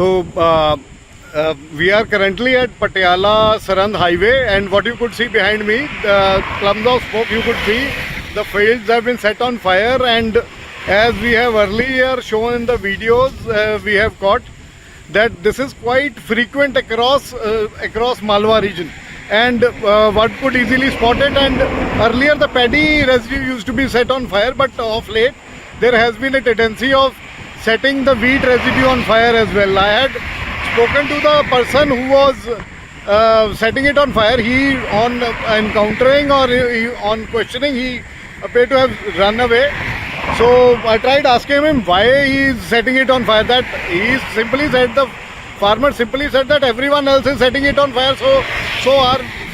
So we are currently at Patiala Sarand Highway, and what you could see behind me, the clumps of smoke you could see, the fields have been set on fire, and as we have earlier shown in the videos, we have caught that this is quite frequent across Malwa region, and one could easily spot it. And earlier the paddy residue used to be set on fire, but of late there has been a tendency of setting the wheat residue on fire as well. I had spoken to the person who was setting it on fire. He, on encountering or on questioning, he appeared to have run away. So I tried asking him why he is setting it on fire. That he simply said, the farmer simply said that everyone else is setting it on fire, so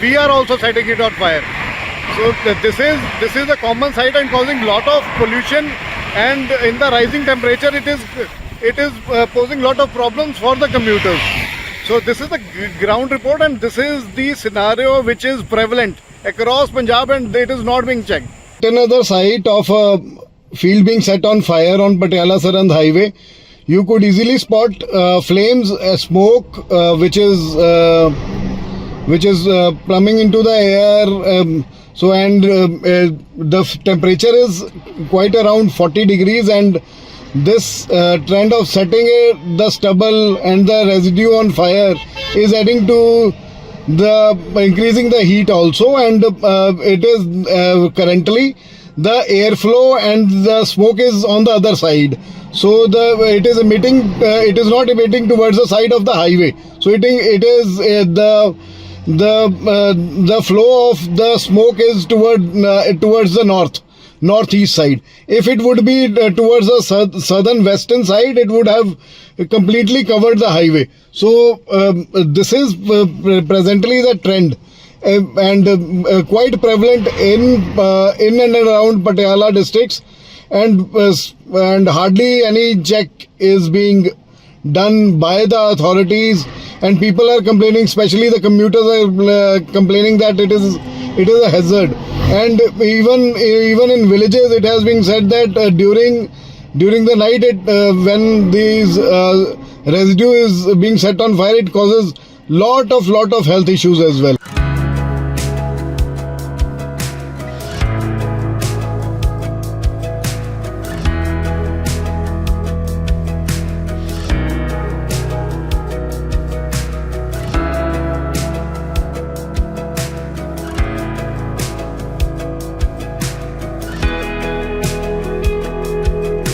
we are also setting it on fire. So this is a common sight and causing lot of pollution, and in the rising temperature it is posing lot of problems for the commuters. So this is the ground report, and this is the scenario which is prevalent across Punjab, and it is not being checked. Another site of a field being set on fire on Patiala Sarand Highway. You could easily spot flames, smoke which is plumbing into the air. The temperature is quite around 40 degrees, and this trend of setting the stubble and the residue on fire is adding to increasing the heat also, and it is currently the airflow and the smoke is on the other side. So it is emitting. It is not emitting towards the side of the highway. So it is the flow of the smoke is towards the northeast side. If it would be towards the southern western side, it would have completely covered the highway. So this is presently the trend, and quite prevalent in and around Patiala districts, and hardly any check is being done by the authorities, and people are complaining, especially the commuters are complaining that it is a hazard. And even in villages it has been said that during the night when these residue is being set on fire, it causes lot of health issues as well.